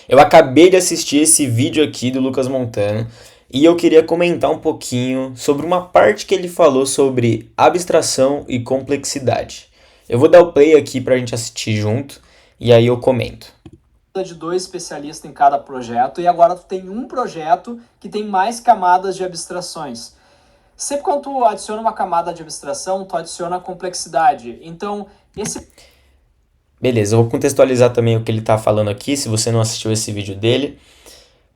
Eu acabei de assistir esse vídeo aqui do Lucas Montano e eu queria comentar um pouquinho sobre uma parte que ele falou sobre abstração e complexidade. Eu vou dar o play aqui pra gente assistir junto e aí eu comento. De 2 especialistas em cada projeto e agora tu tem um projeto que tem mais camadas de abstrações. Sempre quando tu adiciona uma camada de abstração, tu adiciona complexidade. Então, Beleza, eu vou contextualizar também o que ele tá falando aqui, se você não assistiu esse vídeo dele,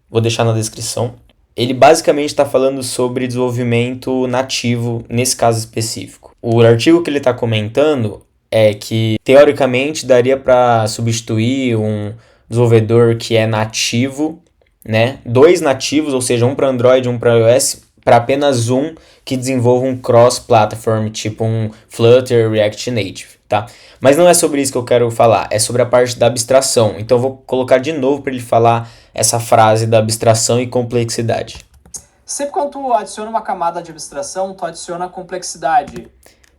vou deixar na descrição. Ele basicamente está falando sobre desenvolvimento nativo nesse caso específico. O artigo que ele está comentando é que, teoricamente, daria para substituir um desenvolvedor que é nativo, né? 2 nativos, ou seja, um para Android e um para iOS, para apenas um que desenvolva um cross-platform, tipo um Flutter, React Native, tá? Mas não é sobre isso que eu quero falar, é sobre a parte da abstração. Então eu vou colocar de novo para ele falar essa frase da abstração e complexidade. Sempre quando tu adiciona uma camada de abstração, tu adiciona complexidade.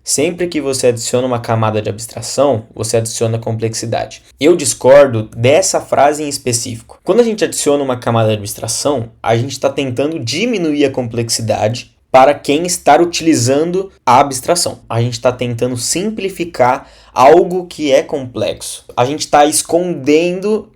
Sempre que você adiciona uma camada de abstração, você adiciona complexidade. Eu discordo dessa frase em específico. Quando a gente adiciona uma camada de abstração, a gente está tentando diminuir a complexidade para quem está utilizando a abstração. A gente está tentando simplificar algo que é complexo. A gente está escondendo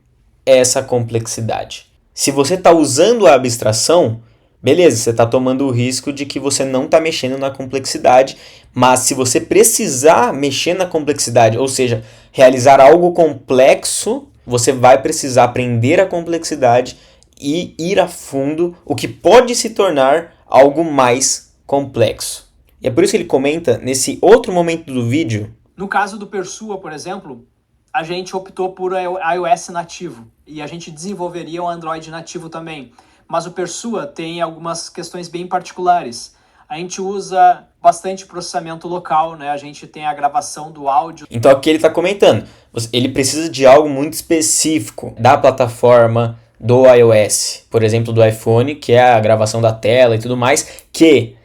essa complexidade. Se você está usando a abstração, beleza, você está tomando o risco de que você não está mexendo na complexidade, mas se você precisar mexer na complexidade, ou seja, realizar algo complexo, você vai precisar aprender a complexidade e ir a fundo, o que pode se tornar algo mais complexo. E é por isso que ele comenta nesse outro momento do vídeo. No caso do Persua, por exemplo, a gente optou por iOS nativo e a gente desenvolveria um Android nativo também. Mas o Persua tem algumas questões bem particulares. A gente usa bastante processamento local, né? A gente tem a gravação do áudio. Então aqui ele está comentando, ele precisa de algo muito específico da plataforma do iOS, por exemplo, do iPhone, que é a gravação da tela e tudo mais, que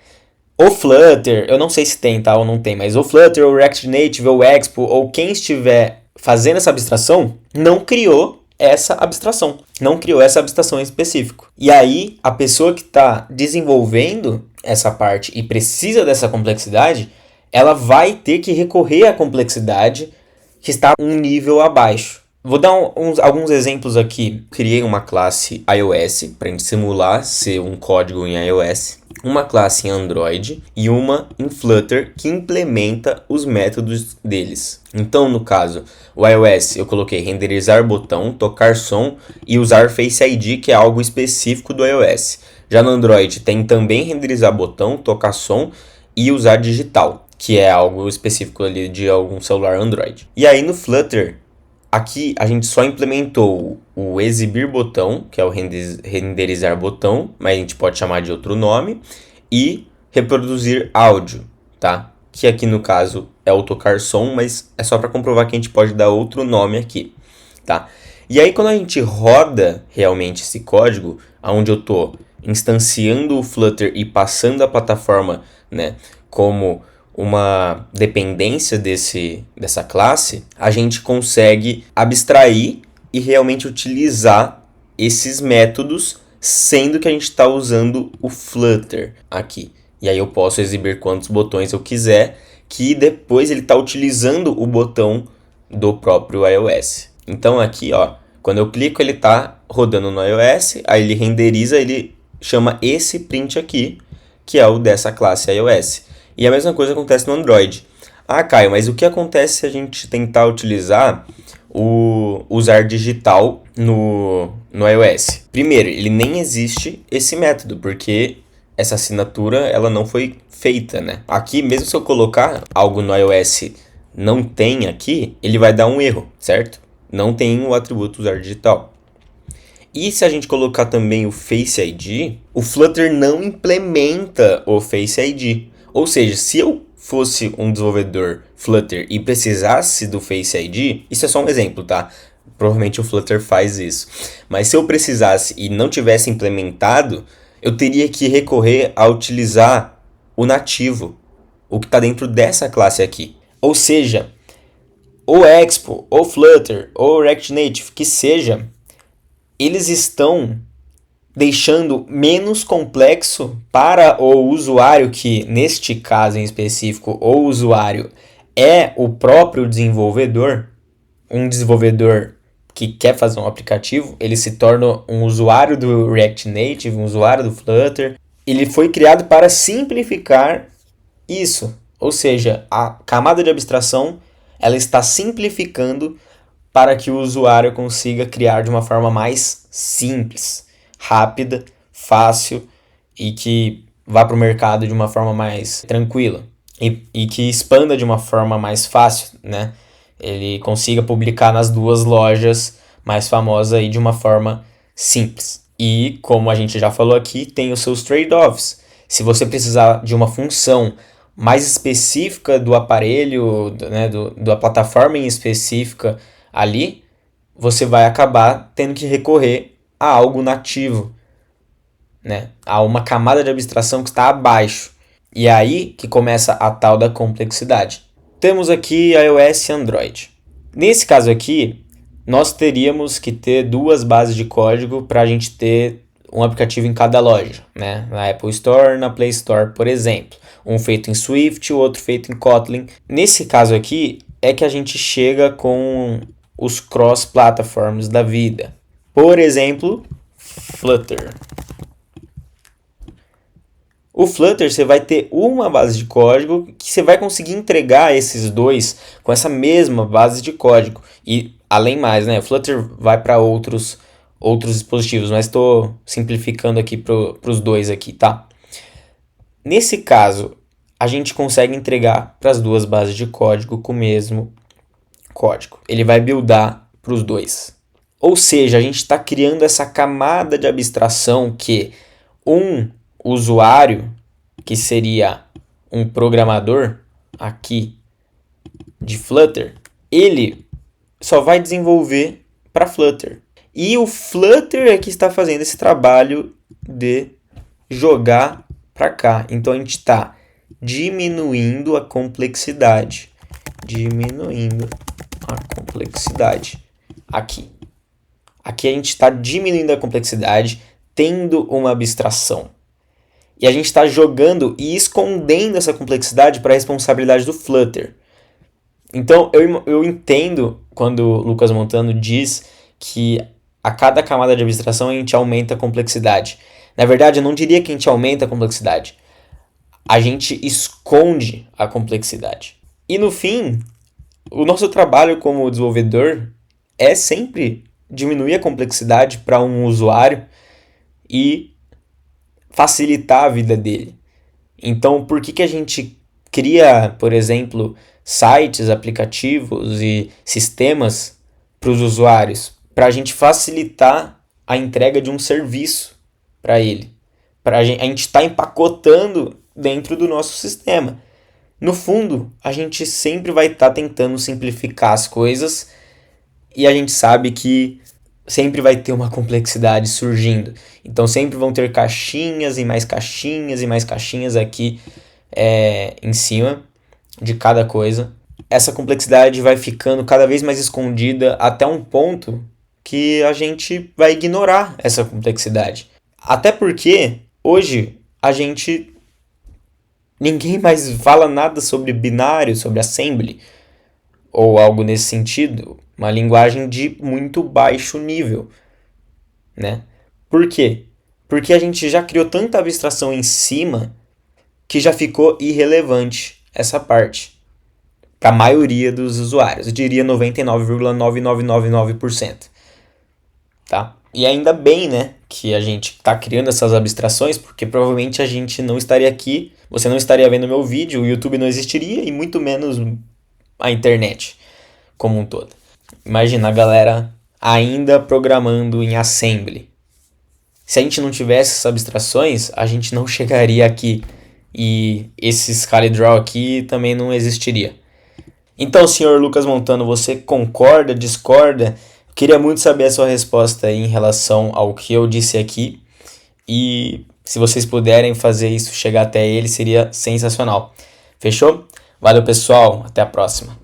o Flutter, eu não sei se tem, tá, ou não tem, mas o Flutter, ou React Native, ou Expo, ou quem estiver fazendo essa abstração, não criou essa abstração. Não criou essa abstração em específico. E aí, a pessoa que está desenvolvendo essa parte e precisa dessa complexidade, ela vai ter que recorrer à complexidade que está um nível abaixo. Vou dar alguns exemplos aqui. Criei uma classe iOS para a gente simular ser um código em iOS, uma classe em Android e uma em Flutter que implementa os métodos deles. Então, no caso, o iOS eu coloquei renderizar botão, tocar som e usar Face ID, que é algo específico do iOS. Já no Android tem também renderizar botão, tocar som e usar digital, que é algo específico ali de algum celular Android. E aí no Flutter, aqui a gente só implementou o exibir botão, que é o renderizar botão, mas a gente pode chamar de outro nome, e reproduzir áudio, tá? Que aqui no caso é o tocar som, mas é só para comprovar que a gente pode dar outro nome aqui, tá? E aí quando a gente roda realmente esse código, onde eu estou instanciando o Flutter e passando a plataforma, né, como uma dependência dessa classe, a gente consegue abstrair e realmente utilizar esses métodos, sendo que a gente está usando o Flutter aqui. E aí eu posso exibir quantos botões eu quiser, que depois ele está utilizando o botão do próprio iOS. Então aqui, ó, quando eu clico ele está rodando no iOS, aí ele renderiza, ele chama esse print aqui, que é o dessa classe iOS. E a mesma coisa acontece no Android. Ah, Caio, mas o que acontece se a gente tentar utilizar o usar digital no iOS? Primeiro, ele nem existe esse método, porque essa assinatura ela não foi feita, né? Aqui, mesmo se eu colocar algo no iOS não tem aqui, ele vai dar um erro, certo? Não tem o atributo usar digital. E se a gente colocar também o Face ID, o Flutter não implementa o Face ID. Ou seja, se eu fosse um desenvolvedor Flutter e precisasse do Face ID, isso é só um exemplo, tá? Provavelmente o Flutter faz isso. Mas se eu precisasse e não tivesse implementado, eu teria que recorrer a utilizar o nativo, o que está dentro dessa classe aqui. Ou seja, o Expo, ou Flutter, ou React Native, que seja, eles estão deixando menos complexo para o usuário, que neste caso em específico o usuário é o próprio desenvolvedor, um desenvolvedor que quer fazer um aplicativo, ele se torna um usuário do React Native, um usuário do Flutter. Ele foi criado para simplificar isso, ou seja, a camada de abstração ela está simplificando para que o usuário consiga criar de uma forma mais simples, rápida, fácil e que vá para o mercado de uma forma mais tranquila e que expanda de uma forma mais fácil, né? Ele consiga publicar nas duas lojas mais famosas aí de uma forma simples. E, como a gente já falou aqui, tem os seus trade-offs. Se você precisar de uma função mais específica do aparelho, né, da plataforma em específica ali, você vai acabar tendo que recorrer a algo nativo, né? A uma camada de abstração que está abaixo. E é aí que começa a tal da complexidade. Temos aqui iOS e Android. Nesse caso aqui, nós teríamos que ter duas bases de código para a gente ter um aplicativo em cada loja, né? Na Apple Store, na Play Store, por exemplo. Um feito em Swift, o outro feito em Kotlin. Nesse caso aqui, é que a gente chega com os cross-platforms da vida. Por exemplo, Flutter. O Flutter, você vai ter uma base de código que você vai conseguir entregar esses dois com essa mesma base de código. E, além mais, né? O Flutter vai para outros dispositivos, mas estou simplificando aqui para os dois aqui, tá? Nesse caso, a gente consegue entregar para as duas bases de código com o mesmo código. Ele vai buildar para os dois. Ou seja, a gente está criando essa camada de abstração que um usuário, que seria um programador aqui de Flutter, ele só vai desenvolver para Flutter. E o Flutter é que está fazendo esse trabalho de jogar para cá. Então a gente está diminuindo a complexidade. Diminuindo a complexidade aqui. Aqui a gente está diminuindo a complexidade, tendo uma abstração. E a gente está jogando e escondendo essa complexidade para a responsabilidade do Flutter. Então, eu entendo quando o Lucas Montano diz que a cada camada de abstração a gente aumenta a complexidade. Na verdade, eu não diria que a gente aumenta a complexidade. A gente esconde a complexidade. E no fim, o nosso trabalho como desenvolvedor é sempre diminuir a complexidade para um usuário e facilitar a vida dele. Então, por que a gente cria, por exemplo, sites, aplicativos e sistemas para os usuários? Para a gente facilitar a entrega de um serviço para ele. A gente está empacotando dentro do nosso sistema. No fundo, a gente sempre vai estar tentando simplificar as coisas e a gente sabe que sempre vai ter uma complexidade surgindo. Então sempre vão ter caixinhas e mais caixinhas e mais caixinhas aqui em cima de cada coisa. Essa complexidade vai ficando cada vez mais escondida até um ponto que a gente vai ignorar essa complexidade. Até porque hoje ninguém mais fala nada sobre binário, sobre assembly ou algo nesse sentido. Uma linguagem de muito baixo nível, né? Por quê? Porque a gente já criou tanta abstração em cima que já ficou irrelevante essa parte para a maioria dos usuários. Eu diria 99,9999%. Tá? E ainda bem, né, que a gente está criando essas abstrações, porque provavelmente a gente não estaria aqui, você não estaria vendo meu vídeo, o YouTube não existiria e muito menos a internet como um todo. Imagina a galera ainda programando em assembly. Se a gente não tivesse essas abstrações, a gente não chegaria aqui. E esse ScaleDraw aqui também não existiria. Então, senhor Lucas Montano, você concorda, discorda? Eu queria muito saber a sua resposta aí em relação ao que eu disse aqui. E se vocês puderem fazer isso chegar até ele, seria sensacional. Fechou? Valeu, pessoal. Até a próxima.